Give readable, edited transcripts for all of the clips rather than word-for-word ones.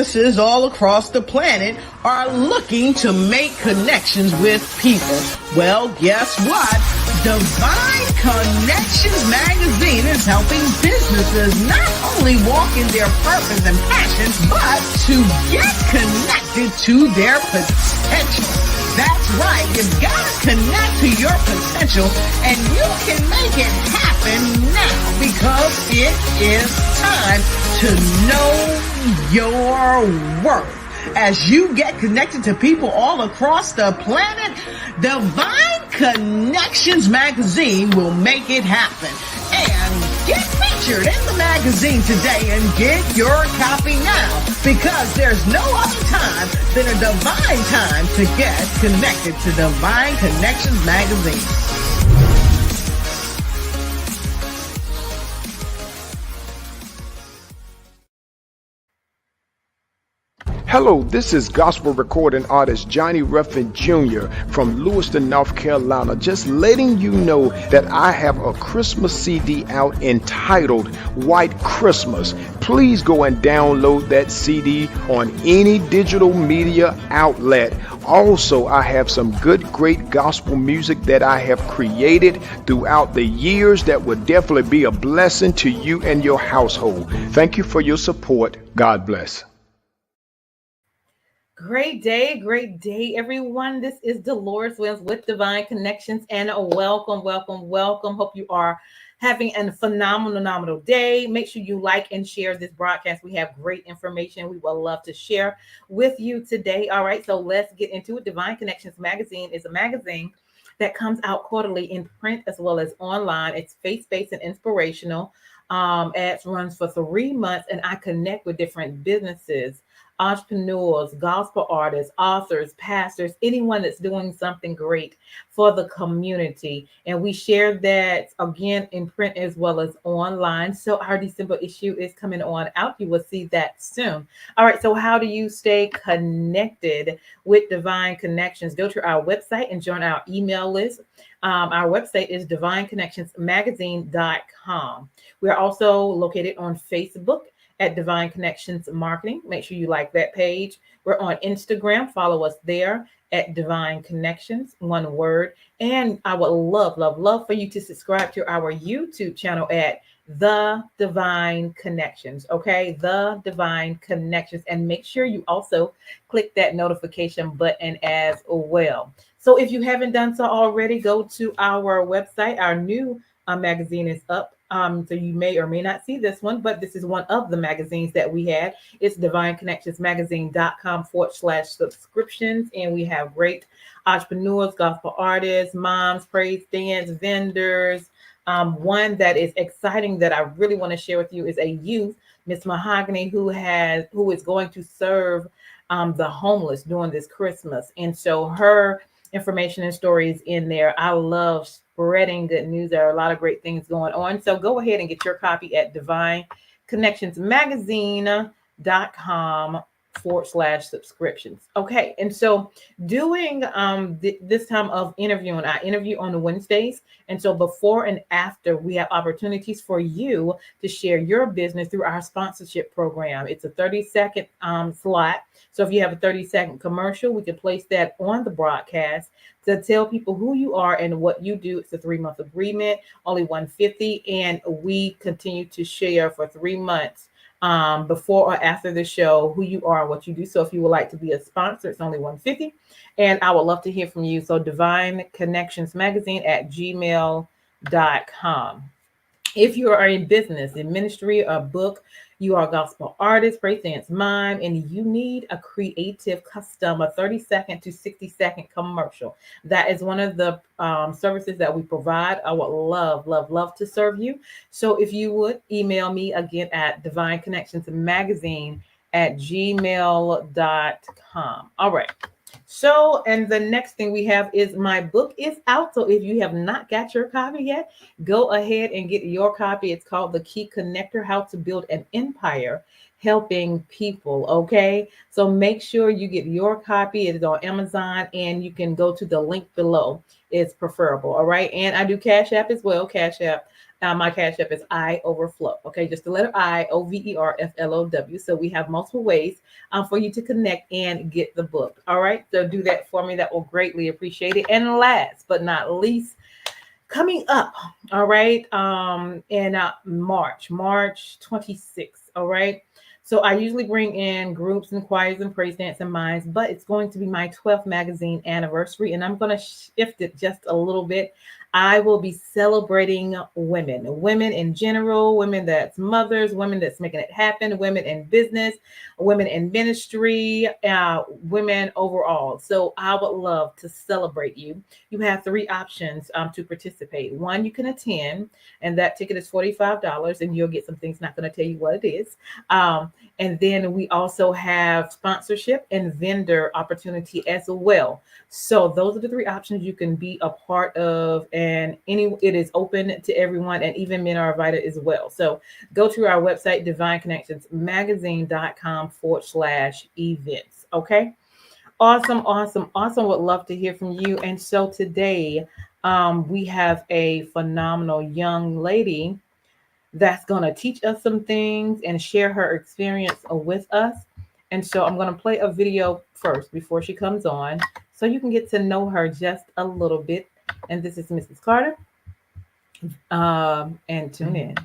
businesses all across the planet are looking to make connections with people. Well, guess what? Divine Connections magazine is helping businesses not only walk in their purpose and passions, but to get connected to their potential. That's right. You've got to connect to your potential, and you can make it happen now because it is time to know your worth. As you get connected to people all across the planet, Divine Connections magazine will make it happen. And get featured in the magazine today and get your copy now, because there's no other time than a divine time to get connected to Divine Connections magazine. Hello, this is gospel recording artist Johnny Ruffin Jr. from Lewiston, North Carolina, just letting you know that I have a Christmas CD out entitled White Christmas. Please go and download that CD on any digital media outlet. Also, I have some great gospel music that I have created throughout the years that will definitely be a blessing to you and your household. Thank you for your support. God bless. Great day, everyone. This is Deloris with Divine Connections, and welcome. Hope you are having a phenomenal day. Make sure you like and share this broadcast. We have great information we would love to share with you today. All right, so let's get into it. Divine Connections magazine is a magazine that comes out quarterly in print as well as online. It's faith-based and inspirational. Ads runs for 3 months, and I connect with different businesses, entrepreneurs, gospel artists, authors, pastors, anyone that's doing something great for the community. And we share that again in print as well as online. So our December issue is coming on out. You will see that soon. All right. So how do you stay connected with Divine Connections? Go to our website and join our email list. Our website is divineconnectionsmagazine.com. We're also located on Facebook at Divine Connections Marketing. Make sure you like that page. We're on Instagram. Follow us there at Divine Connections, one word. And I would love for you to subscribe to our YouTube channel at The Divine Connections. Okay, The Divine Connections. And make sure you also click that notification button as well. So if you haven't done so already, go to our website. Our new magazine is up. So you may or may not see this one, but this is one of the magazines that we had. It's divineconnectionsmagazine.com/subscriptions. And we have great entrepreneurs, gospel artists, moms, praise dance, vendors. One that is exciting that I really want to share with you is a youth, Miss Mahogany, who is going to serve the homeless during this Christmas. And so her information and stories in there. I love spreading good news. There are a lot of great things going on. So go ahead and get your copy at divineconnectionsmagazine.com/subscriptions. Okay. And so doing this time of interviewing, I interview on the Wednesdays. And so before and after, we have opportunities for you to share your business through our sponsorship program. It's a 30-second slot. So if you have a 30-second commercial, we can place that on the broadcast to tell people who you are and what you do. It's a 3-month agreement, only $150, and we continue to share for 3 months before or after the show who you are and what you do. So if you would like to be a sponsor, it's only $150, and I would love to hear from you. So divineconnectionsmagazine@gmail.com. If you are in business, in ministry, or book, you are a gospel artist, praise dance mime, and you need a creative custom, a 30-second to 60-second commercial. That is one of the services that we provide. I would love to serve you. So if you would email me again at divineconnectionsmagazine@gmail.com. All right. So, and the next thing we have is my book is out. So if you have not got your copy yet, go ahead and get your copy. It's called The Key Connector: How to Build an Empire helping people. Okay, so make sure you get your copy. It is on Amazon, and you can go to the link below. It's preferable. All right, and I do Cash App as well. Cash App. My Cash App is I Overflow. Okay, just the letter I, Overflow. So we have multiple ways for you to connect and get the book. All right, so do that for me. That will greatly appreciate it. And last but not least, coming up, all right, in March 26th, all right. So I usually bring in groups and choirs and praise dance and minds, but it's going to be my 12th magazine anniversary, and I'm going to shift it just a little bit. I will be celebrating women in general, women that's mothers, women that's making it happen, women in business, women in ministry, women overall. So I would love to celebrate you. You have three options to participate. One, you can attend, and that ticket is $45, and you'll get some things. Not going to tell you what it is. And then we also have sponsorship and vendor opportunity as well. So those are the three options you can be a part of, and it is open to everyone, and even men are invited as well. So go to our website, divineconnectionsmagazine.com/events. Okay. Awesome. Would love to hear from you. And so today, we have a phenomenal young lady that's going to teach us some things and share her experience with us. And so I'm going to play a video first before she comes on so you can get to know her just a little bit. And this is Mrs. Carter. And tune in.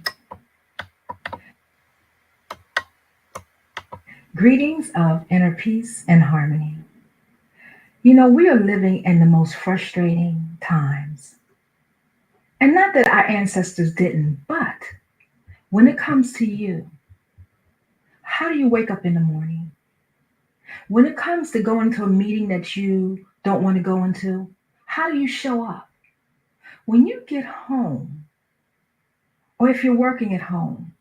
Greetings of inner peace and harmony. You know, we are living in the most frustrating times. And not that our ancestors didn't, but when it comes to you, how do you wake up in the morning? When it comes to going to a meeting that you don't want to go into, how do you show up? When you get home, or if you're working at home,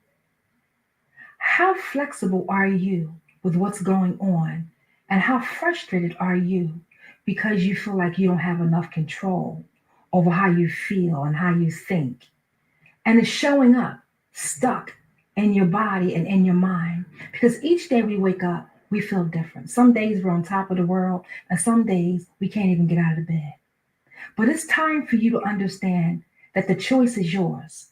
how flexible are you with what's going on? And how frustrated are you because you feel like you don't have enough control over how you feel and how you think? And it's showing up stuck in your body and in your mind, because each day we wake up, we feel different. Some days we're on top of the world, and some days we can't even get out of bed. But it's time for you to understand that the choice is yours.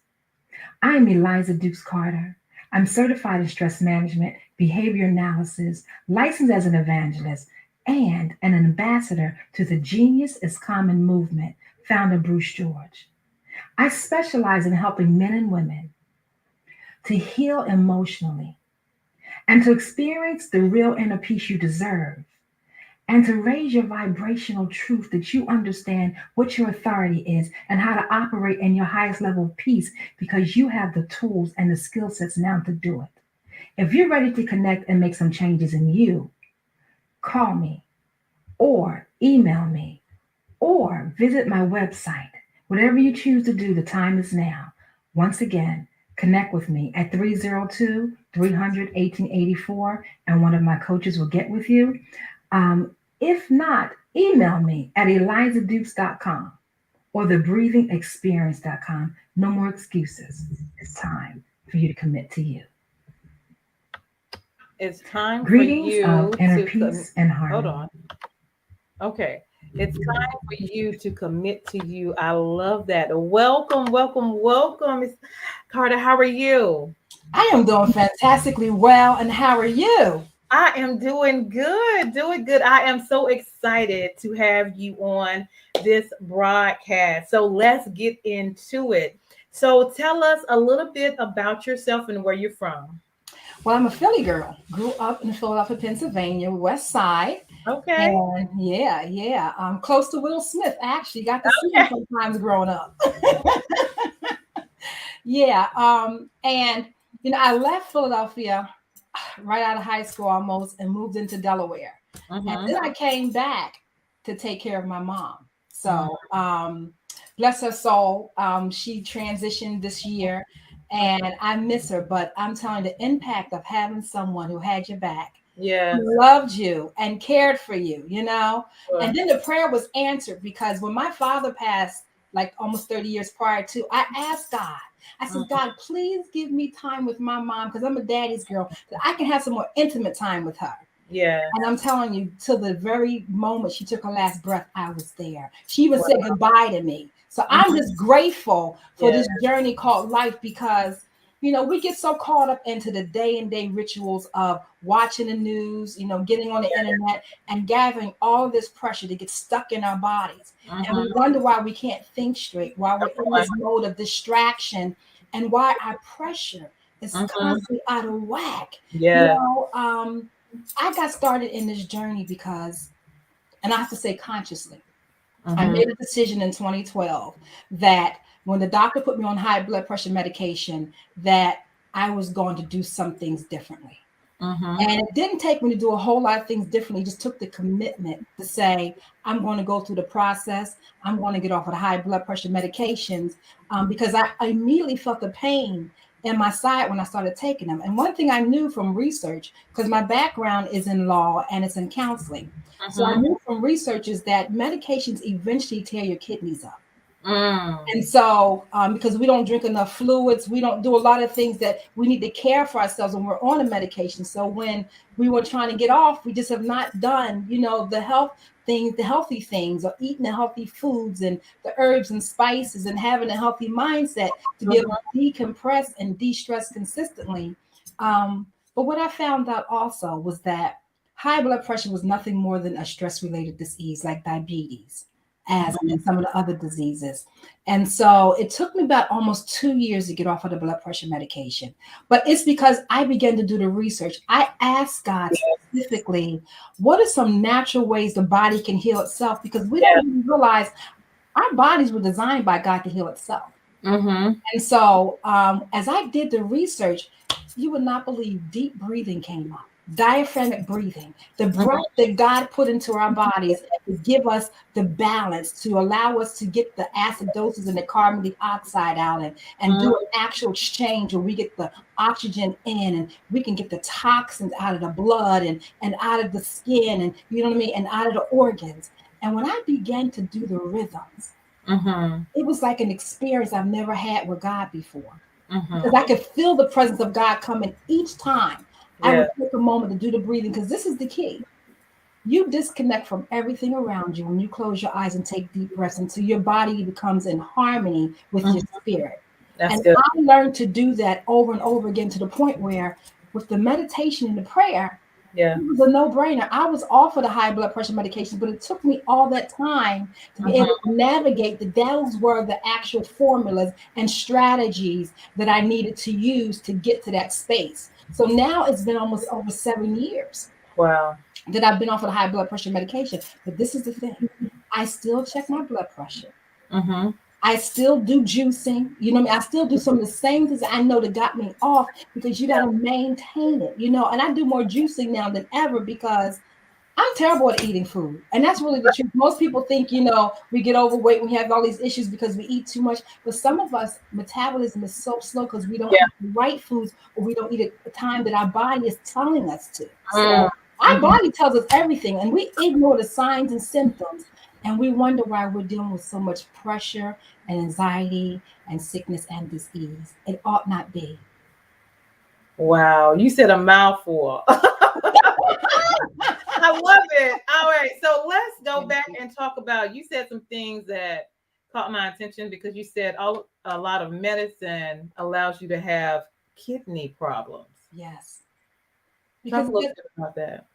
I am Eliza Dukes Carter. I'm certified in stress management, behavior analysis, licensed as an evangelist, and an ambassador to the Genius is Common movement, founder Bruce George. I specialize in helping men and women to heal emotionally and to experience the real inner peace you deserve, and to raise your vibrational truth that you understand what your authority is and how to operate in your highest level of peace, because you have the tools and the skill sets now to do it. If you're ready to connect and make some changes in you, call me or email me or visit my website. Whatever you choose to do, the time is now. Once again, connect with me at 302-300-1884, and one of my coaches will get with you. If not, email me at elizadukes.com or thebreathingexperience.com. No more excuses. It's time for you to commit to you. It's time Greetings for you of inner to peace and harmony. Hold on. Okay. It's time for you to commit to you. I love that. Welcome, Miss Carter. How are you? I am doing fantastically well. And how are you? I am doing good. I am so excited to have you on this broadcast. So let's get into it. So tell us a little bit about yourself and where you're from. Well, I'm a Philly girl. Grew up in Philadelphia, Pennsylvania, West Side. Okay. And yeah. I'm close to Will Smith. I actually got to see him sometimes growing up. Yeah. And I left Philadelphia right out of high school almost and moved into Delaware. Mm-hmm. And then I came back to take care of my mom. So bless her soul. She transitioned this year and I miss her, but I'm telling you, the impact of having someone who had your back, who loved you and cared for you, Sure. And then the prayer was answered, because when my father passed like almost 30 years prior to, I asked God, I said, God, please give me time with my mom, because I'm a daddy's girl, that I can have some more intimate time with her. Yeah. And I'm telling you, till the very moment she took her last breath, I was there. She even said goodbye to me. So I'm just grateful for this journey called life, because, you know, we get so caught up into the day and day rituals of watching the news, you know, getting on the internet and gathering all this pressure to get stuck in our bodies. And we wonder why we can't think straight, why we're in this mode of distraction, and why our pressure is constantly out of whack. Yeah. You know, I got started in this journey because, and I have to say consciously, I made a decision in 2012 that when the doctor put me on high blood pressure medication, that I was going to do some things differently. And it didn't take me to do a whole lot of things differently. It just took the commitment to say, I'm going to go through the process. I'm going to get off of the high blood pressure medications, because I immediately felt the pain in my side when I started taking them. And one thing I knew from research, because my background is in law and it's in counseling. So I knew from research is that medications eventually tear your kidneys up. And so, because we don't drink enough fluids, we don't do a lot of things that we need to care for ourselves when we're on a medication. So when we were trying to get off, we just have not done, you know, the health things, the healthy things, or eating the healthy foods and the herbs and spices, and having a healthy mindset to be able to decompress and de-stress consistently. But what I found out also was that high blood pressure was nothing more than a stress-related disease like diabetes, asthma, and some of the other diseases. And so it took me about almost 2 years to get off of the blood pressure medication. But it's because I began to do the research. I asked God specifically, what are some natural ways the body can heal itself? Because we don't even realize our bodies were designed by God to heal itself. And so as I did the research, you would not believe, deep breathing came up. Diaphragmatic breathing, the breath that God put into our bodies to give us the balance, to allow us to get the acidosis and the carbon dioxide out, and do an actual exchange where we get the oxygen in, and we can get the toxins out of the blood and out of the skin, and you know what I mean, and out of the organs. And when I began to do the rhythms, it was like an experience I've never had with God before, because I could feel the presence of God coming each time. I would take a moment to do the breathing, because this is the key. You disconnect from everything around you when you close your eyes and take deep breaths until your body becomes in harmony with your spirit. And I learned to do that over and over again, to the point where with the meditation and the prayer, it was a no-brainer. I was off of the high blood pressure medication, but it took me all that time to be able to navigate that. Those were the actual formulas and strategies that I needed to use to get to that space. So now it's been almost over 7 years that I've been off of the high blood pressure medication. But this is the thing. I still check my blood pressure. I still do juicing. You know what I mean? I still do some of the same things I know that got me off, because you got to maintain it, you know. And I do more juicing now than ever, because I'm terrible at eating food. And that's really the truth. Most people think, you know, we get overweight, we have all these issues because we eat too much. But some of us, metabolism is so slow because we don't eat the right foods, or we don't eat at the time that our body is telling us to. So our body tells us everything, and we ignore the signs and symptoms. And we wonder why we're dealing with so much pressure and anxiety and sickness and disease. It ought not be. Wow, you said a mouthful. I love it. All right, so let's go back and talk about, you said some things that caught my attention, because you said a lot of medicine allows you to have kidney problems. Yes. Talk a little bit about that.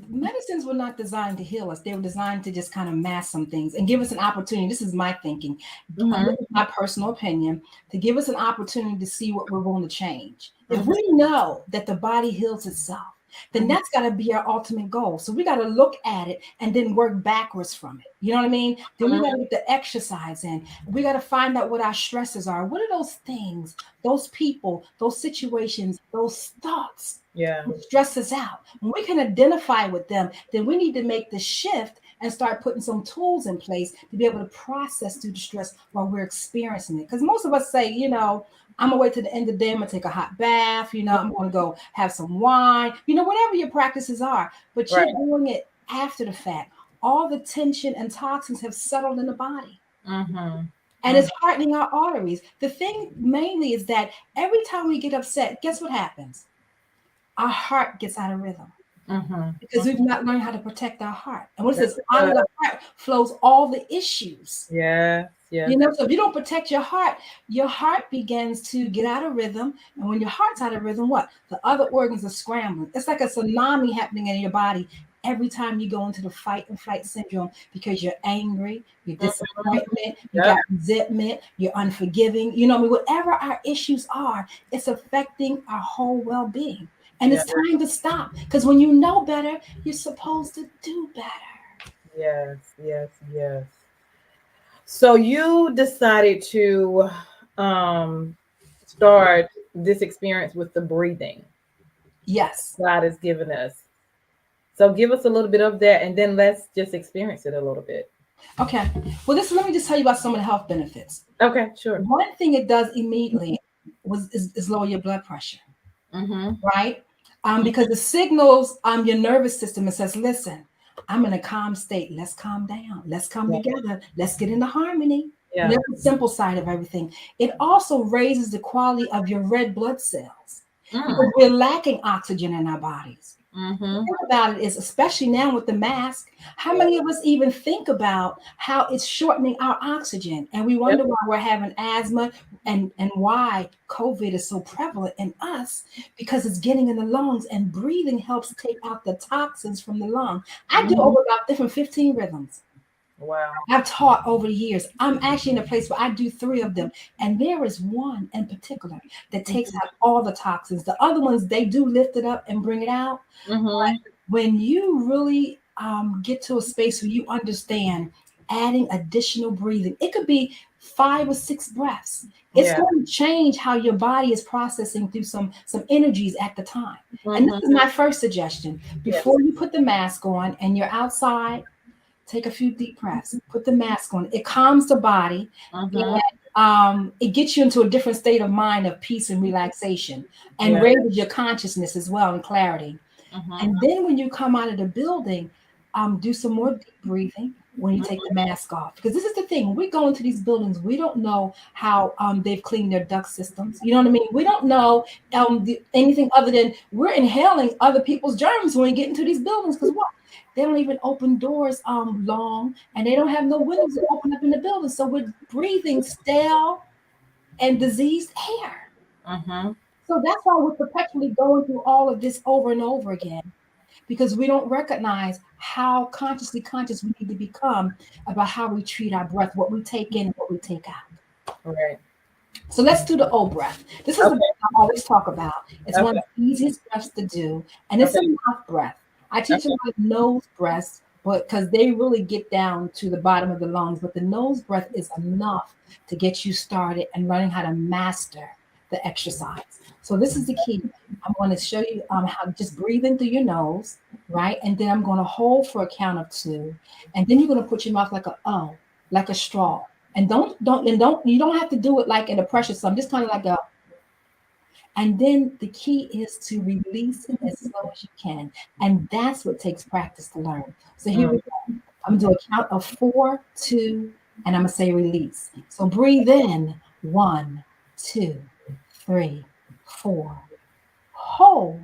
Medicines were not designed to heal us. They were designed to just kind of mask some things and give us an opportunity. This is my thinking, this is my personal opinion, to give us an opportunity to see what we're going to change. If we know that the body heals itself, then that's got to be our ultimate goal. So we got to look at it and then work backwards from it. You know what I mean? Then we got to get the exercise in. We got to find out what our stresses are. What are those things, those people, those situations, those thoughts that stress us out? When we can identify with them, then we need to make the shift and start putting some tools in place to be able to process through the stress while we're experiencing it. Because most of us say, you know, I'm gonna wait till the end of the day, I'm gonna take a hot bath, you know, I'm gonna go have some wine, you know, whatever your practices are, but you're doing it after the fact. All the tension and toxins have settled in the body. And it's hardening our arteries. The thing mainly is that every time we get upset, guess what happens? Our heart gets out of rhythm because we've not learned how to protect our heart. And what it says, out of the heart flows all the issues. Yeah. You know, so if you don't protect your heart begins to get out of rhythm. And when your heart's out of rhythm, what? The other organs are scrambling. It's like a tsunami happening in your body every time you go into the fight and flight syndrome because you're angry, you're disappointment, you got resentment, you're unforgiving. You know, I mean, whatever our issues are, it's affecting our whole well-being. And it's time to stop, because when you know better, you're supposed to do better. Yes. So you decided to start this experience with the breathing. Yes. God has given us. So give us a little bit of that, and then let's just experience it a little bit. Okay. Well, let me just tell you about some of the health benefits. Okay, sure. One thing it does immediately is lower your blood pressure, right? Because it signals your nervous system and says, listen, I'm in a calm state. Let's calm down. Let's come together. Let's get into harmony. Yeah. That's the simple side of everything. It also raises the quality of your red blood cells because we're lacking oxygen in our bodies. The thing about it is, especially now with the mask, how many of us even think about how it's shortening our oxygen? And we wonder why we're having asthma and why COVID is so prevalent in us, because it's getting in the lungs, and breathing helps take out the toxins from the lung. I do over about different 15 rhythms. Wow. I've taught over the years. I'm actually in a place where I do 3 of them. And there is one in particular that takes out all the toxins. The other ones, they do lift it up and bring it out. But when you really get to a space where you understand adding additional breathing, it could be 5 or 6 breaths. It's going to change how your body is processing through some energies at the time. And this is my first suggestion. Before you put the mask on and you're outside, take a few deep breaths, put the mask on. It calms the body. And, it gets you into a different state of mind of peace and relaxation, and raises your consciousness as well and clarity. And then when you come out of the building, do some more deep breathing when you take the mask off. Because this is the thing, we go into these buildings, we don't know how they've cleaned their duct systems. You know what I mean? We don't know anything other than we're inhaling other people's germs when we get into these buildings. Because what? They don't even open doors long, and they don't have no windows that open up in the building. So we're breathing stale and diseased air. So that's why we're perpetually going through all of this over and over again, because we don't recognize how consciously conscious we need to become about how we treat our breath, what we take in and what we take out. Right. So let's do the O breath. This is the breath I always talk about. It's one of the easiest breaths to do, and it's a mouth breath. I teach a lot of nose breaths, but because they really get down to the bottom of the lungs. But the nose breath is enough to get you started and learning how to master the exercise. So this is the key. I'm going to show you how just breathe in through your nose, right? And then I'm going to hold for a count of 2, and then you're going to put your mouth like a O, like a straw. And you don't have to do it like in a pressure. So I'm just kind of like a. And then the key is to release it as slow as you can. And that's what takes practice to learn. So here we go. I'm going to do a count of 4, 2, and I'm going to say release. So breathe in, 1, 2, 3, 4. Hold,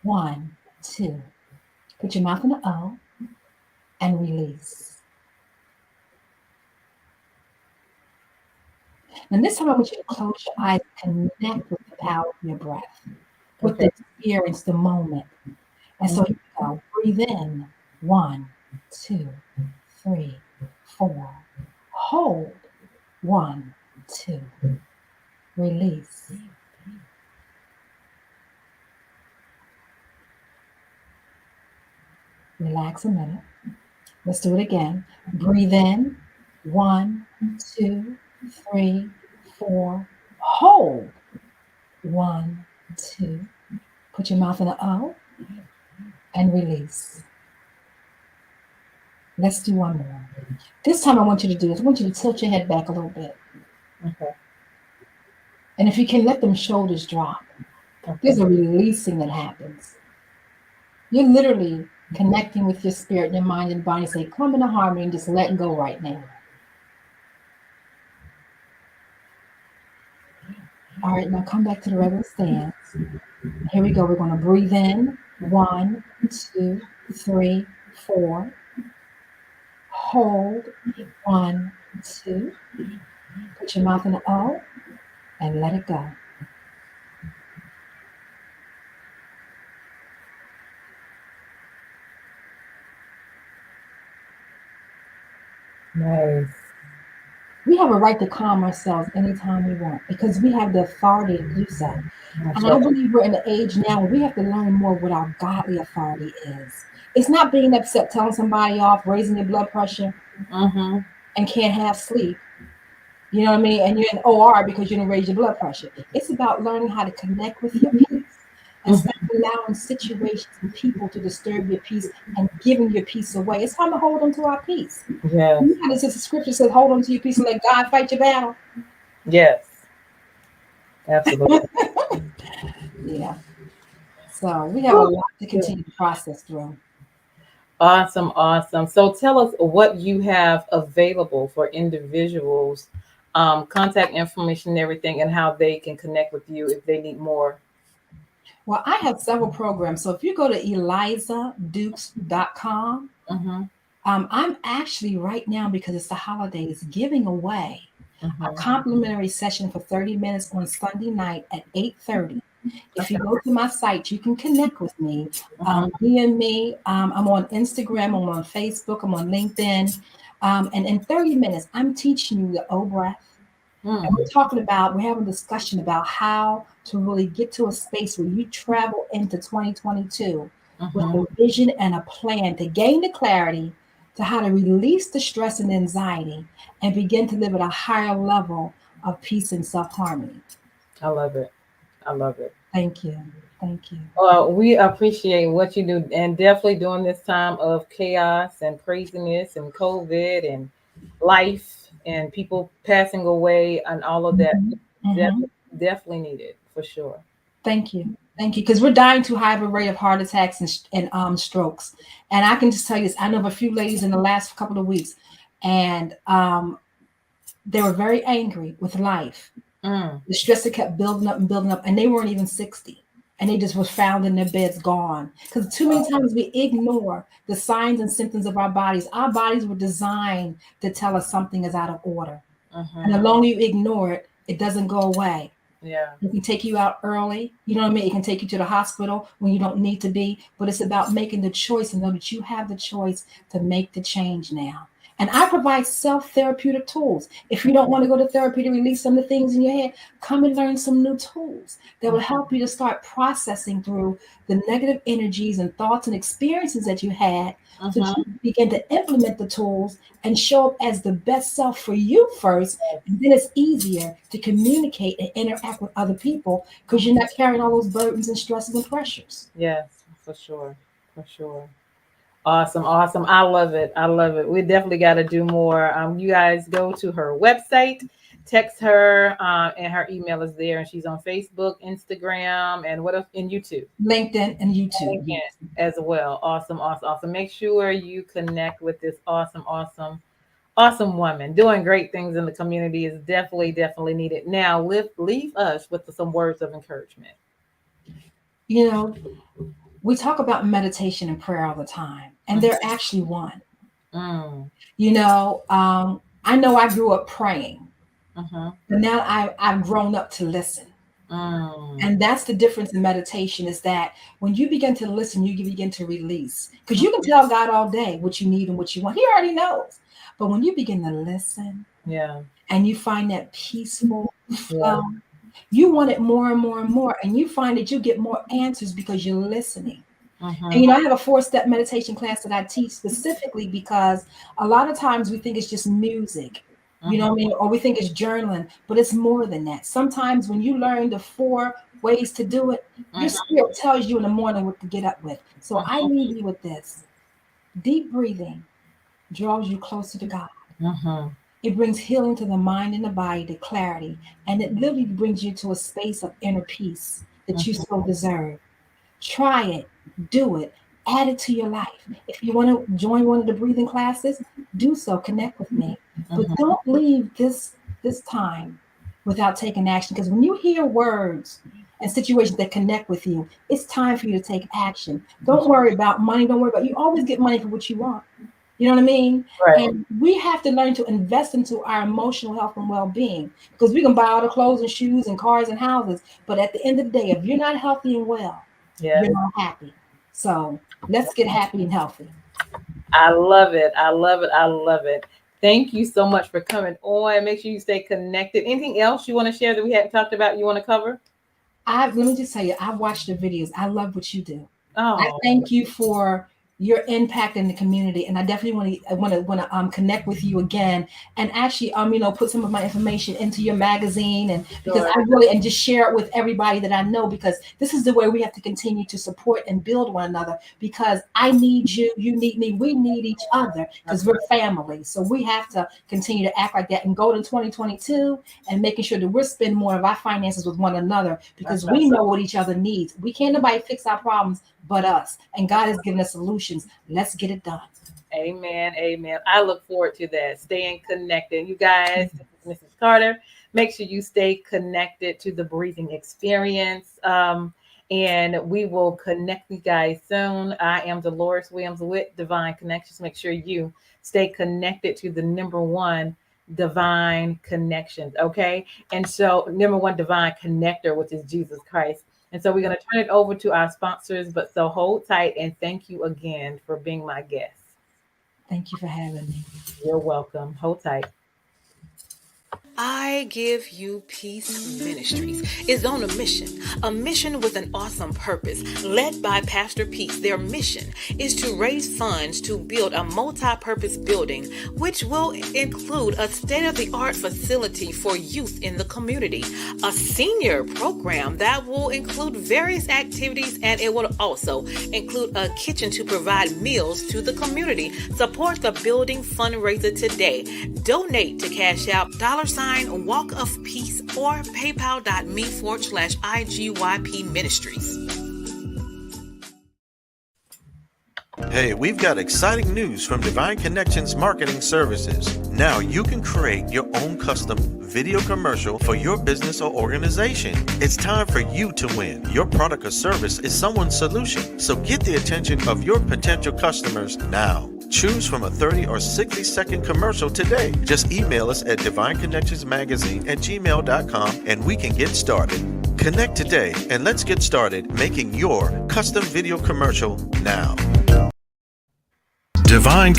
1, 2. Put your mouth in the O and release. And this time I want you to close your eyes and connect with the power of your breath, with the experience, the moment. And so here we go. Breathe in. 1, 2, 3, 4. Hold. 1, 2. Release. Relax a minute. Let's do it again. Breathe in. 1, 2, 3, 4. Hold. 1, 2. Put your mouth in an O and release. Let's do one more. This time I want you to do this. I want you to tilt your head back a little bit. Okay. And if you can, let them shoulders drop. There's a releasing that happens. You're literally connecting with your spirit, your mind, and body. Say, come into harmony and just let go right now. All right, now come back to the regular stance. Here we go. We're going to breathe in. 1, 2, 3, 4. Hold. 1, 2. Put your mouth in the O and let it go. Nice. We have a right to calm ourselves anytime we want because we have the authority to do so. And I believe we're in the age now where we have to learn more what our godly authority is. It's not being upset, telling somebody off, raising your blood pressure, and can't have sleep. You know what I mean? And you're in OR because you didn't raise your blood pressure. It's about learning how to connect with your peace and stop allowing situations and people to disturb your peace and giving your peace away. It's time to hold on to our peace. Yes. You know, the scripture says, hold on to your peace and let God fight your battle. Yes. Absolutely. Yeah. So we have a lot to continue to process through. Awesome. Awesome. So tell us what you have available for individuals, contact information and everything, and how they can connect with you if they need more. Well, I have several programs. So if you go to elizadukes.com, I'm actually right now, because it's the holidays, giving away a complimentary session for 30 minutes on Sunday night at 8:30. If you go to my site, you can connect with me. DM me. I'm on Instagram. I'm on Facebook. I'm on LinkedIn. And in 30 minutes, I'm teaching you the O breath. And we're having a discussion about how to really get to a space where you travel into 2022 with a vision and a plan to gain the clarity to how to release the stress and anxiety and begin to live at a higher level of peace and self-harmony. I love it. I love it. Thank you. Thank you. Well, we appreciate what you do, and definitely during this time of chaos and craziness and COVID and life and people passing away and all of that. Definitely needed for sure. Thank you. Thank you. Because we're dying too high of a rate of heart attacks and strokes. And I can just tell you this. I know of a few ladies in the last couple of weeks, and they were very angry with life. The stress that kept building up and building up, and they weren't even 60. And they just were found in their beds gone. Because too many times we ignore the signs and symptoms of our bodies. Our bodies were designed to tell us something is out of order. And the longer you ignore it, it doesn't go away. Yeah. It can take you out early. You know what I mean? It can take you to the hospital when you don't need to be. But it's about making the choice and know that you have the choice to make the change now. And I provide self-therapeutic tools. If you don't want to go to therapy to release some of the things in your head, come and learn some new tools that will help you to start processing through the negative energies and thoughts and experiences that you had, so that you begin to implement the tools and show up as the best self for you first. And then it's easier to communicate and interact with other people because you're not carrying all those burdens and stresses and pressures. Yes, for sure. For sure. Awesome. Awesome. I love it. I love it. We definitely got to do more. You guys go to her website, text her, and her email is there. And she's on Facebook, Instagram, and what else? In YouTube. LinkedIn and YouTube. LinkedIn as well. Awesome. Awesome. Awesome. Make sure you connect with this awesome, awesome, awesome woman doing great things in the community is definitely, definitely needed. Now, leave us with some words of encouragement. You know, we talk about meditation and prayer all the time, and they're actually one. You know, I know I grew up praying, but now I've grown up to listen. And that's the difference in meditation, is that when you begin to listen, you begin to release. Because you can tell God all day what you need and what you want. He already knows. But when you begin to listen, and you find that peaceful flow, you want it more and more and more. And you find that you get more answers because you're listening. And, you know, I have a 4-step meditation class that I teach specifically because a lot of times we think it's just music, you know what I mean? Or we think it's journaling, but it's more than that. Sometimes when you learn the 4 ways to do it, your spirit tells you in the morning what to get up with. So I leave you with this. Deep breathing draws you closer to God. It brings healing to the mind and the body, to clarity, and it literally brings you to a space of inner peace that you so deserve. Try it, do it, add it to your life. If you want to join one of the breathing classes, do so, connect with me. But don't leave this time without taking action. Because when you hear words and situations that connect with you, it's time for you to take action. Don't worry about money. Don't worry about, you always get money for what you want. You know what I mean? Right. And we have to learn to invest into our emotional health and well-being, because we can buy all the clothes and shoes and cars and houses. But at the end of the day, if you're not healthy and well, Yeah. you're not happy. So let's get happy and healthy. I love it. I love it. I love it. Thank you so much for coming on. Make sure you stay connected. Anything else you want to share that we haven't talked about you want to cover? Let me just tell you, I watched the videos. I love what you do. Oh, I thank you for your impact in the community, and I definitely want to connect with you again, and actually put some of my information into your magazine, and because I really, and just share it with everybody that I know, because this is the way we have to continue to support and build one another, because I need you, you need me, we need each other, because we're family. So we have to continue to act like that and go to 2022 and making sure that we're spending more of our finances with one another, because we know what each other needs. We can't nobody fix our problems but us, and God has given us solutions. Let's get it done. Amen. Amen. I look forward to that. Staying connected. You guys, this is Mrs. Carter. Make sure you stay connected to the breathing experience. And we will connect you guys soon. I am Deloris Williams with Divine Connections. Make sure you stay connected to the number one divine connections. Okay. And so number one divine connector, which is Jesus Christ. And so we're going to turn it over to our sponsors, but so hold tight, and thank you again for being my guest. Thank you for having me. You're welcome. Hold tight. I Give You Peace Ministries is on a mission with an awesome purpose. Led by Pastor Peace, their mission is to raise funds to build a multi-purpose building, which will include a state-of-the-art facility for youth in the community, a senior program that will include various activities, and it will also include a kitchen to provide meals to the community. Support the building fundraiser today. Donate to Cash App $Walk of Peace or paypal.me/IGYP Ministries. Hey, we've got exciting news from Divine Connections Marketing Services. Now you can create your own custom video commercial for your business or organization. It's time for you to win. Your product or service is someone's solution. So get the attention of your potential customers now. Choose from a 30 or 60-second commercial today. Just email us at divineconnectionsmagazine@gmail.com and we can get started. Connect today and let's get started making your custom video commercial now. Divine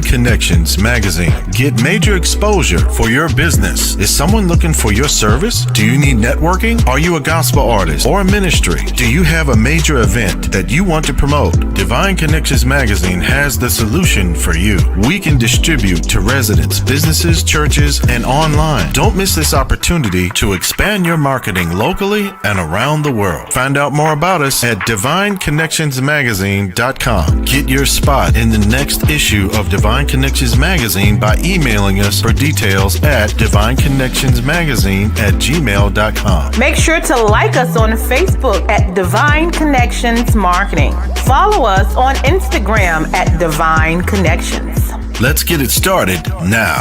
Connections Magazine. Get major exposure for your business. Is someone looking for your service? Do you need networking? Are you a gospel artist or a ministry? Do you have a major event that you want to promote? Divine Connections Magazine has the solution for you. We can distribute to residents, businesses, churches, and online. Don't miss this opportunity to expand your marketing locally and around the world. Find out more about us at divineconnectionsmagazine.com. Get your spot in the next issue of Divine Connections Magazine by emailing us for details at divineconnectionsmagazine@gmail.com. Make sure to like us on Facebook at Divine Connections Marketing. Follow us on Instagram at Divine Connections. Let's get it started now.